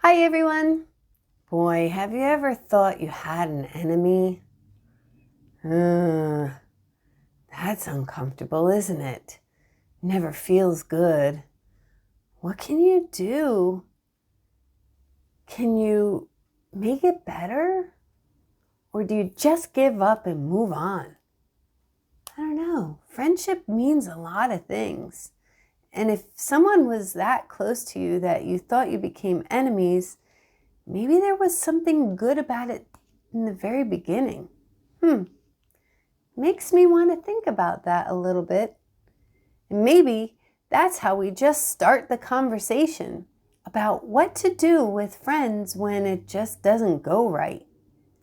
Hi everyone! Boy, have you ever thought you had an enemy? That's uncomfortable, isn't it? Never feels good. What can you do? Can you make it better? Or do you just give up and move on? I don't know. Friendship means a lot of things. And if someone was that close to you that you thought you became enemies, maybe there was something good about it in the very beginning. Makes me want to think about that a little bit. And maybe that's how we just start the conversation about what to do with friends when it just doesn't go right.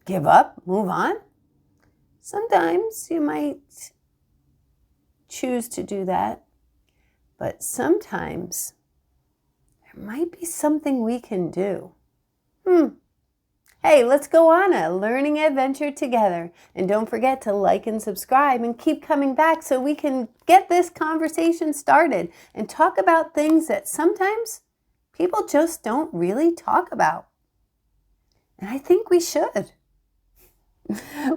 Give up? Move on? Sometimes you might choose to do that. But sometimes there might be something we can do. Hey, let's go on a learning adventure together. And don't forget to like and subscribe and keep coming back so we can get this conversation started and talk about things that sometimes people just don't really talk about. And I think we should.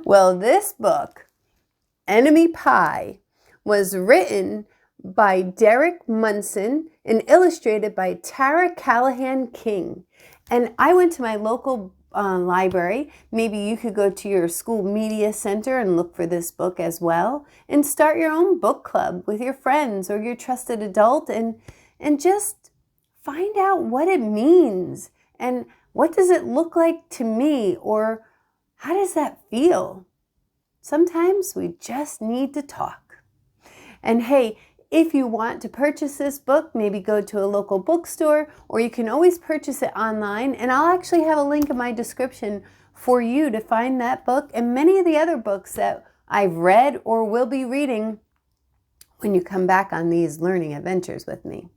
Well, this book, Enemy Pie, was written by Derek Munson and illustrated by Tara Callahan King. And I went to my local library. Maybe you could go to your school media center and look for this book as well and start your own book club with your friends or your trusted adult and just find out what it means and what does it look like to me or how does that feel? Sometimes we just need to talk. And hey, if you want to purchase this book, maybe go to a local bookstore, or you can always purchase it online. And I'll actually have a link in my description for you to find that book and many of the other books that I've read or will be reading when you come back on these learning adventures with me.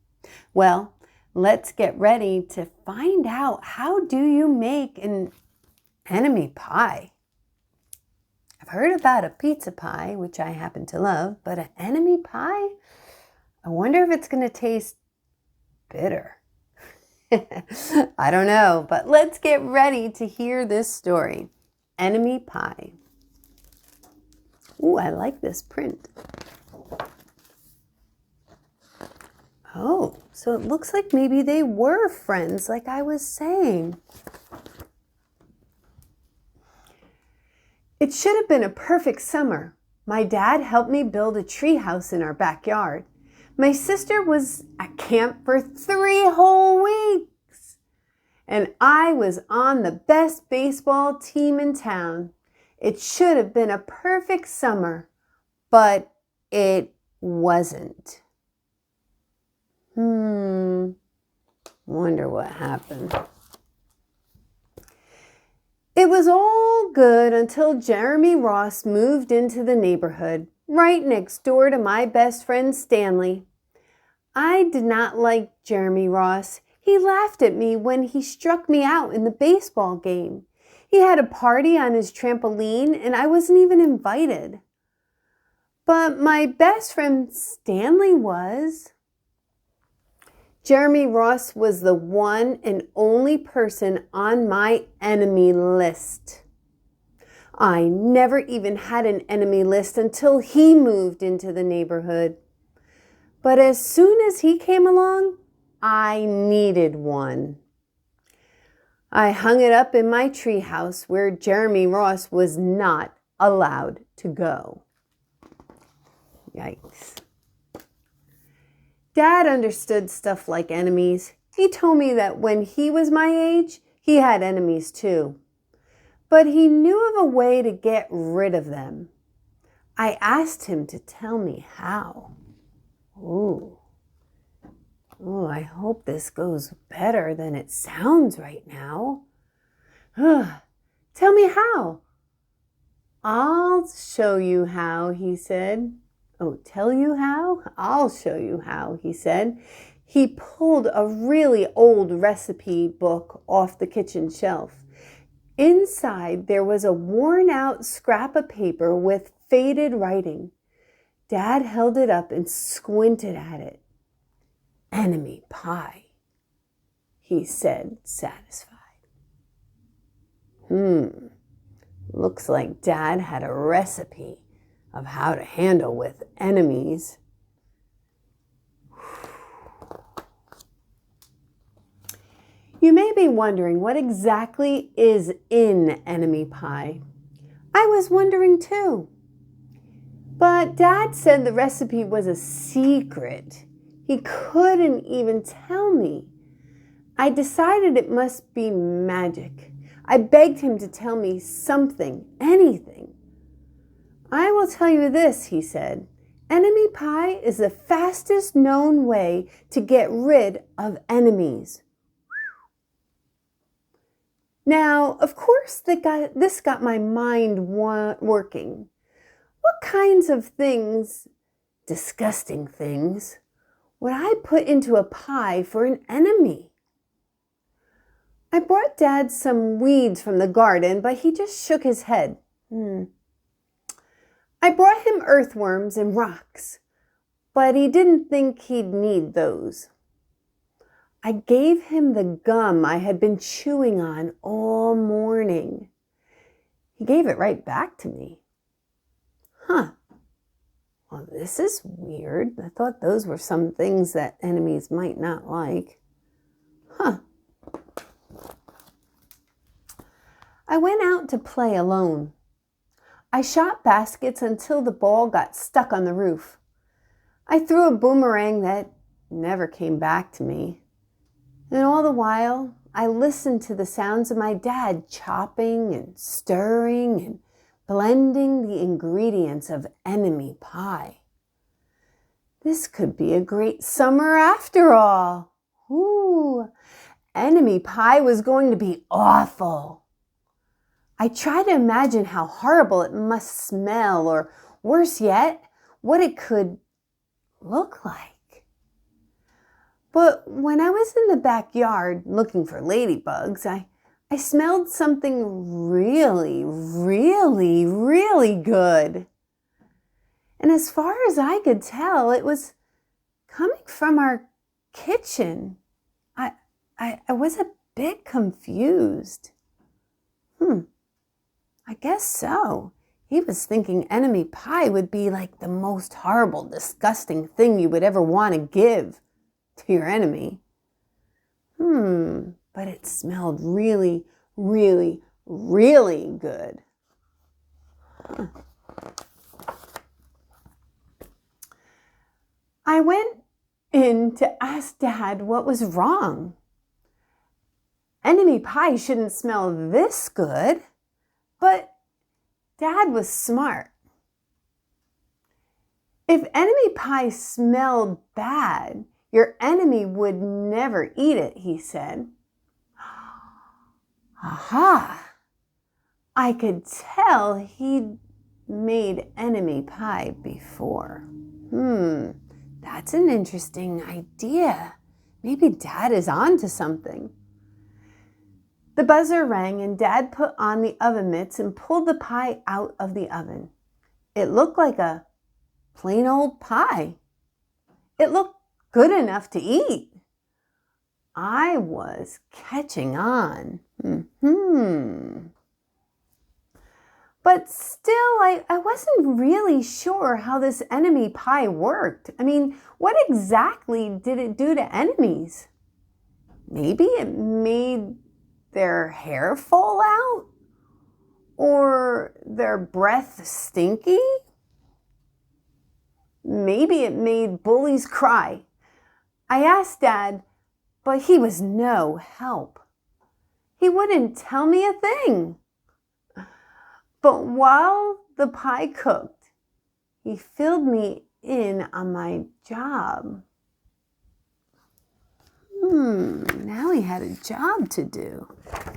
Well, let's get ready to find out, how do you make an enemy pie? I've heard about a pizza pie, which I happen to love, but an enemy pie? I wonder if it's going to taste bitter. I don't know, but let's get ready to hear this story. Enemy Pie. Ooh, I like this print. Oh, so it looks like maybe they were friends, like I was saying. It should have been a perfect summer. My dad helped me build a tree house in our backyard. My sister was at camp for 3 whole weeks. And I was on the best baseball team in town. It should have been a perfect summer, but it wasn't. Wonder what happened. It was all good until Jeremy Ross moved into the neighborhood, right next door to my best friend Stanley. I did not like Jeremy Ross. He laughed at me when he struck me out in the baseball game. He had a party on his trampoline and I wasn't even invited. But my best friend Stanley was. Jeremy Ross was the one and only person on my enemy list. I never even had an enemy list until he moved into the neighborhood. But as soon as he came along, I needed one. I hung it up in my treehouse where Jeremy Ross was not allowed to go. Yikes. Dad understood stuff like enemies. He told me that when he was my age, he had enemies too. But he knew of a way to get rid of them. I asked him to tell me how. Ooh, I hope this goes better than it sounds right now. Tell me how. I'll show you how, he said. Oh, tell you how? I'll show you how, he said. He pulled a really old recipe book off the kitchen shelf. Inside, there was a worn-out scrap of paper with faded writing. Dad held it up and squinted at it. Enemy pie. he said, satisfied. Looks like Dad had a recipe of how to handle with enemies. You may be wondering what exactly is in Enemy Pie. I was wondering too. But Dad said the recipe was a secret. He couldn't even tell me. I decided it must be magic. I begged him to tell me something, anything. I will tell you this, he said. Enemy pie is the fastest known way to get rid of enemies. Now, of course, this got my mind working. What kinds of things, disgusting things, would I put into a pie for an enemy? I brought Dad some weeds from the garden, but he just shook his head. I brought him earthworms and rocks, but he didn't think he'd need those. I gave him the gum I had been chewing on all morning. He gave it right back to me. Well, this is weird. I thought those were some things that enemies might not like. I went out to play alone. I shot baskets until the ball got stuck on the roof. I threw a boomerang that never came back to me. And all the while, I listened to the sounds of my dad chopping and stirring and blending the ingredients of enemy pie. This could be a great summer after all. Enemy pie was going to be awful. I tried to imagine how horrible it must smell, or worse yet, what it could look like. But when I was in the backyard looking for ladybugs, I smelled something really, really, really good. And as far as I could tell, it was coming from our kitchen. I was a bit confused. I guess so. He was thinking enemy pie would be like the most horrible, disgusting thing you would ever want to give to your enemy. But it smelled really, really, really good. I went in to ask Dad what was wrong. Enemy pie shouldn't smell this good. But Dad was smart. If enemy pie smelled bad, your enemy would never eat it, he said. Aha! I could tell he'd made enemy pie before. That's an interesting idea. Maybe Dad is on to something. The buzzer rang and Dad put on the oven mitts and pulled the pie out of the oven. It looked like a plain old pie. It looked good enough to eat. I was catching on. But still, I wasn't really sure how this enemy pie worked. I mean, what exactly did it do to enemies? Maybe it made their hair fall out? Or their breath stinky? Maybe it made bullies cry. I asked Dad, but he was no help. He wouldn't tell me a thing. But while the pie cooked, he filled me in on my job. Now he had a job to do.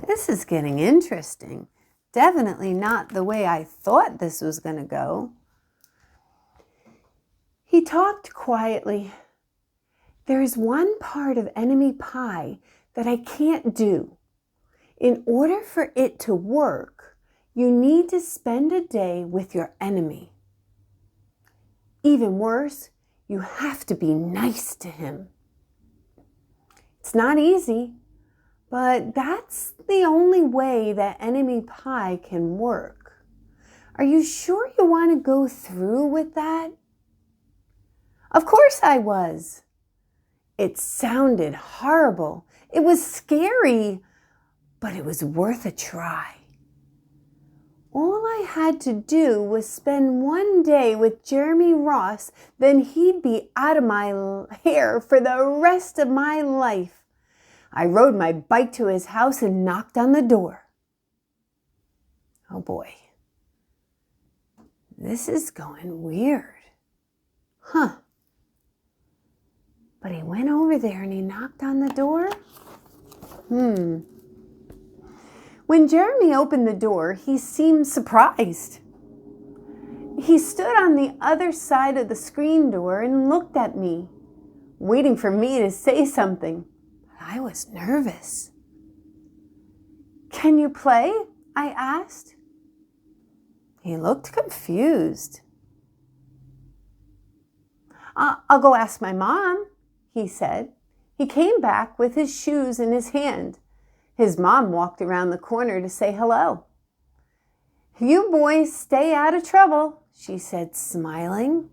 This is getting interesting. Definitely not the way I thought this was going to go. He talked quietly. There is one part of enemy pie that I can't do. In order for it to work, you need to spend a day with your enemy. Even worse, you have to be nice to him. It's not easy. But that's the only way that enemy pie can work. Are you sure you want to go through with that? Of course I was. It sounded horrible. It was scary, but it was worth a try. All I had to do was spend one day with Jeremy Ross, then he'd be out of my hair for the rest of my life. I rode my bike to his house and knocked on the door. Oh boy, this is going weird. Huh. But he went over there and he knocked on the door. When Jeremy opened the door, he seemed surprised. He stood on the other side of the screen door and looked at me, waiting for me to say something. I was nervous. "Can you play?" I asked. He looked confused. I'll go ask my mom," he said. He came back with his shoes in his hand. His mom walked around the corner to say hello. "You boys stay out of trouble," she said, smiling.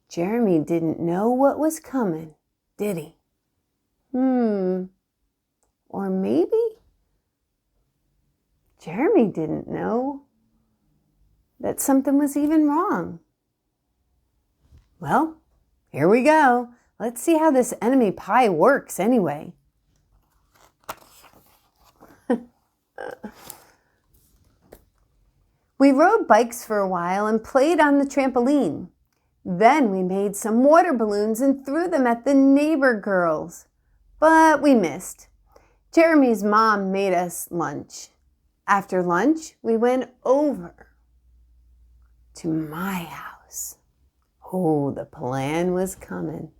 Jeremy didn't know what was coming, did he? Or maybe Jeremy didn't know that something was even wrong. Well, here we go. Let's see how this enemy pie works anyway. We rode bikes for a while and played on the trampoline. Then we made some water balloons and threw them at the neighbor girls. But we missed. Jeremy's mom made us lunch. After lunch, we went over to my house. Oh, the plan was coming.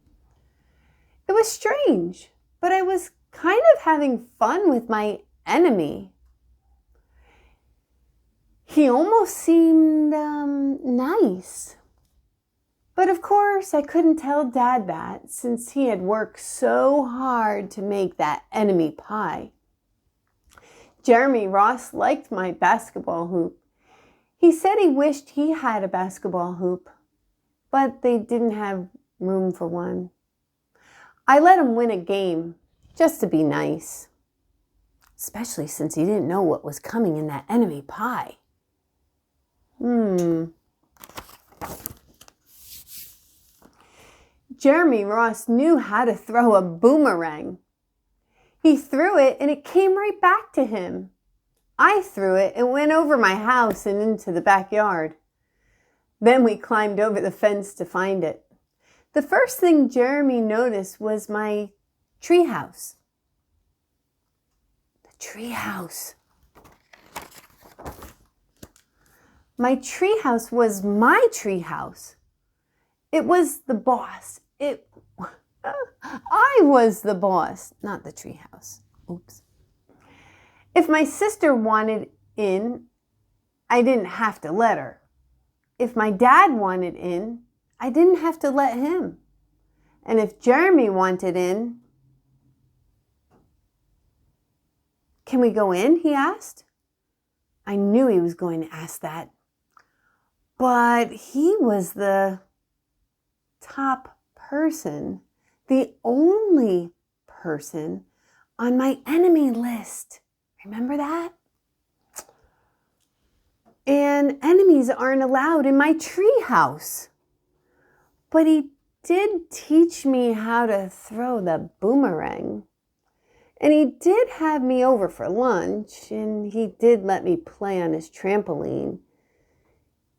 It was strange, but I was kind of having fun with my enemy. He almost seemed nice. But of course, I couldn't tell Dad that since he had worked so hard to make that enemy pie. Jeremy Ross liked my basketball hoop. He said he wished he had a basketball hoop, but they didn't have room for one. I let him win a game just to be nice, especially since he didn't know what was coming in that enemy pie. Jeremy Ross knew how to throw a boomerang. He threw it and it came right back to him. I threw it and went over my house and into the backyard. Then we climbed over the fence to find it. The first thing Jeremy noticed was my treehouse. The treehouse. My treehouse was my treehouse. It was the boss. I was the boss, not the treehouse. Oops. If my sister wanted in, I didn't have to let her. If my dad wanted in, I didn't have to let him. And if Jeremy wanted in, "Can we go in?" he asked. I knew he was going to ask that. But he was the top person, the only person on my enemy list. Remember that? And enemies aren't allowed in my treehouse. But he did teach me how to throw the boomerang. And he did have me over for lunch, and he did let me play on his trampoline.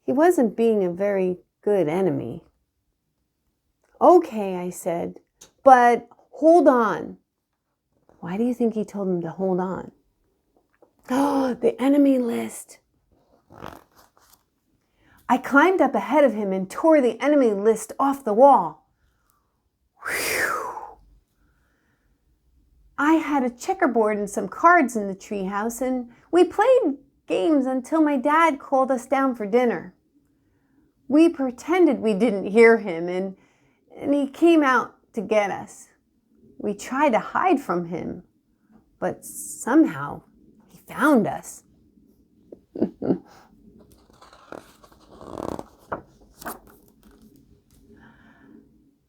He wasn't being a very good enemy. "Okay," I said, "but hold on." Why do you think he told him to hold on? Oh, the enemy list. I climbed up ahead of him and tore the enemy list off the wall. Whew. I had a checkerboard and some cards in the treehouse, and we played games until my dad called us down for dinner. We pretended we didn't hear him, and he came out to get us. We tried to hide from him, but somehow he found us.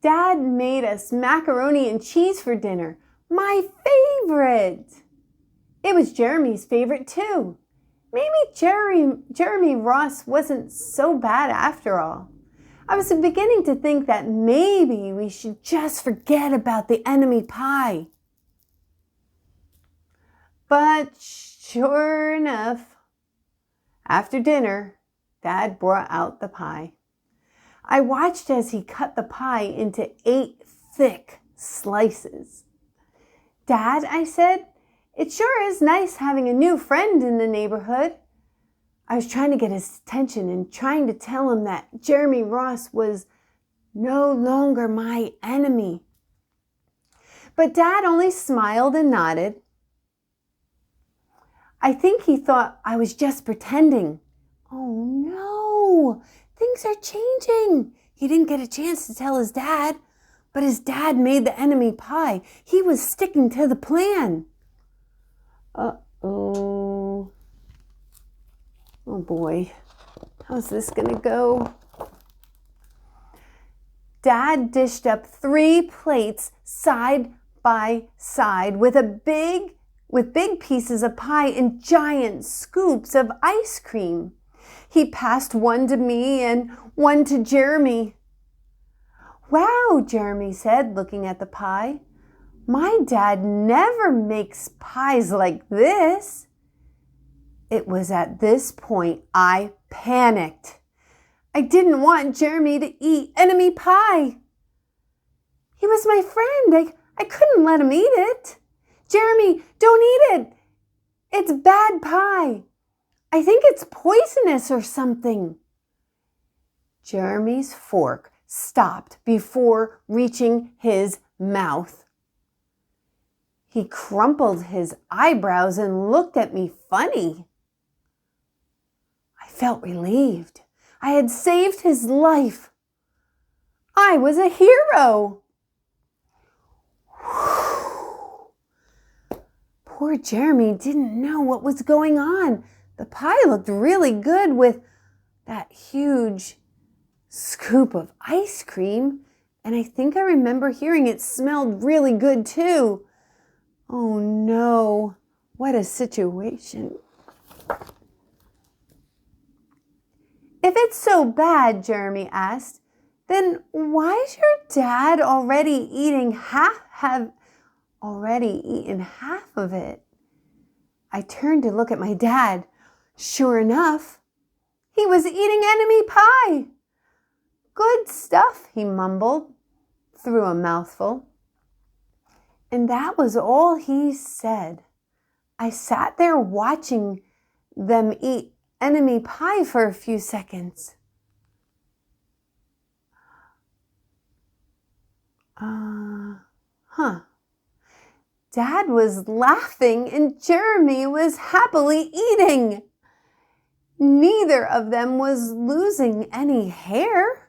Dad made us macaroni and cheese for dinner. My favorite! It was Jeremy's favorite too. Maybe Jeremy Ross wasn't so bad after all. I was beginning to think that maybe we should just forget about the enemy pie. But sure enough, after dinner, Dad brought out the pie. I watched as he cut the pie into 8 thick slices. Dad, I said, it sure is nice having a new friend in the neighborhood. I was trying to get his attention and trying to tell him that Jeremy Ross was no longer my enemy. But Dad only smiled and nodded. I think he thought I was just pretending. Oh no, things are changing. He didn't get a chance to tell his dad, but his dad made the enemy pie. He was sticking to the plan. Uh-oh. Oh boy, how's this gonna go? Dad dished up 3 plates side by side with big pieces of pie and giant scoops of ice cream. He passed one to me and one to Jeremy. Wow, Jeremy said, looking at the pie. My dad never makes pies like this. It was at this point I panicked. I didn't want Jeremy to eat enemy pie. He was my friend. I couldn't let him eat it. Jeremy, don't eat it. It's bad pie. I think it's poisonous or something. Jeremy's fork stopped before reaching his mouth. He crumpled his eyebrows and looked at me funny. I felt relieved. I had saved his life. I was a hero. Poor Jeremy didn't know what was going on. The pie looked really good with that huge scoop of ice cream, and I think I remember hearing it smelled really good too. Oh no, what a situation. If it's so bad, Jeremy asked, then why is your dad already eaten half of it? I turned to look at my dad. Sure enough, he was eating enemy pie. Good stuff, he mumbled through a mouthful. And that was all he said. I sat there watching them eat enemy pie for a few seconds. Dad was laughing and Jeremy was happily eating. Neither of them was losing any hair.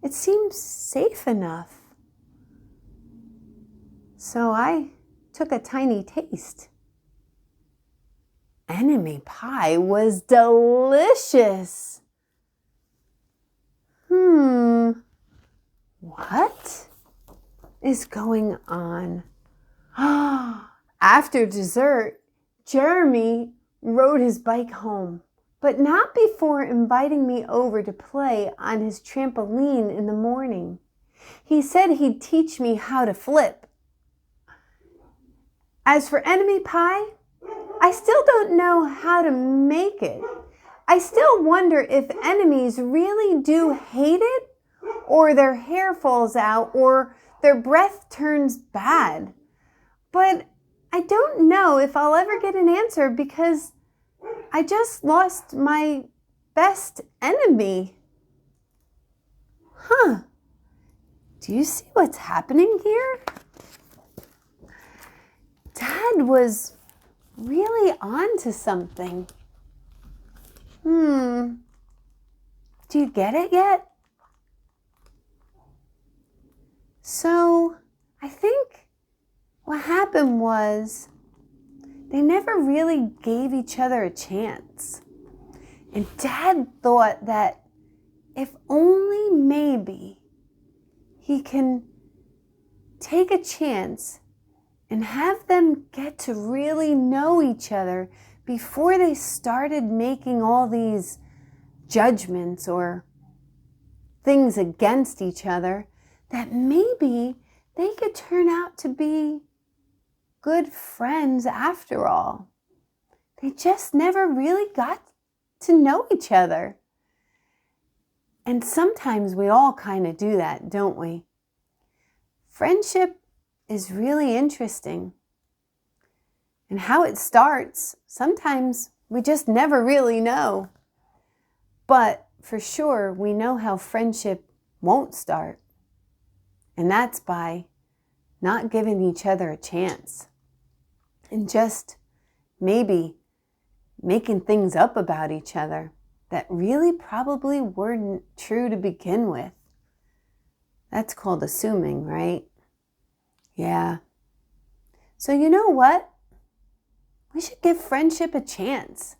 It seemed safe enough. So I took a tiny taste. Enemy pie was delicious. What is going on? After dessert, Jeremy rode his bike home, but not before inviting me over to play on his trampoline in the morning. He said he'd teach me how to flip. As for enemy pie, I still don't know how to make it. I still wonder if enemies really do hate it, or their hair falls out, or their breath turns bad. But I don't know if I'll ever get an answer because I just lost my best enemy. Do you see what's happening here? Dad was really on to something. Do you get it yet? So I think what happened was they never really gave each other a chance. And Dad thought that if only maybe he can take a chance and have them get to really know each other before they started making all these judgments or things against each other, that maybe they could turn out to be good friends after all. They just never really got to know each other. And sometimes we all kind of do that, don't we? Friendship is really interesting. And how it starts, sometimes we just never really know. But for sure, we know how friendship won't start. And that's by not giving each other a chance. And just maybe making things up about each other that really probably weren't true to begin with. That's called assuming, right? Yeah. So you know what? We should give friendship a chance.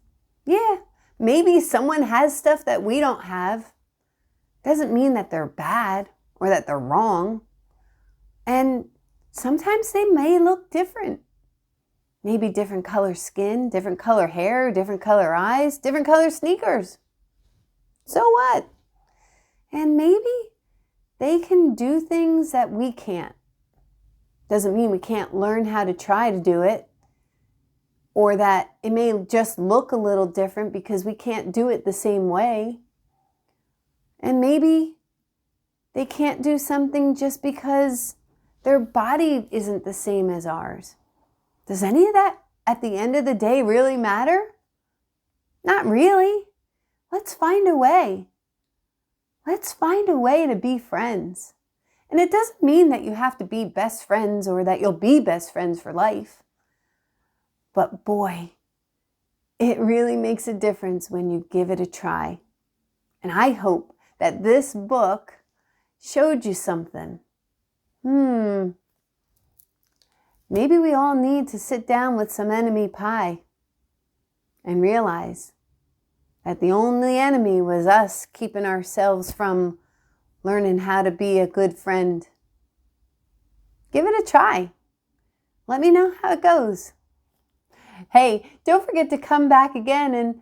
Yeah, maybe someone has stuff that we don't have. Doesn't mean that they're bad or that they're wrong. And sometimes they may look different. Maybe different color skin, different color hair, different color eyes, different color sneakers. So what? And maybe they can do things that we can't. Doesn't mean we can't learn how to try to do it, or that it may just look a little different because we can't do it the same way. And maybe they can't do something just because their body isn't the same as ours. Does any of that at the end of the day really matter? Not really. Let's find a way. Let's find a way to be friends. And it doesn't mean that you have to be best friends or that you'll be best friends for life. But boy, it really makes a difference when you give it a try. And I hope that this book showed you something. Maybe we all need to sit down with some enemy pie and realize that the only enemy was us keeping ourselves from learning how to be a good friend. Give it a try. Let me know how it goes. Hey, don't forget to come back again and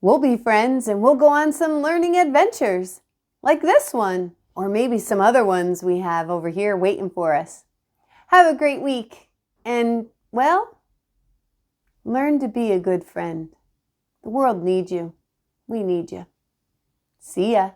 we'll be friends and we'll go on some learning adventures like this one, or maybe some other ones we have over here waiting for us. Have a great week and, well, learn to be a good friend. The world needs you. We need you. See ya.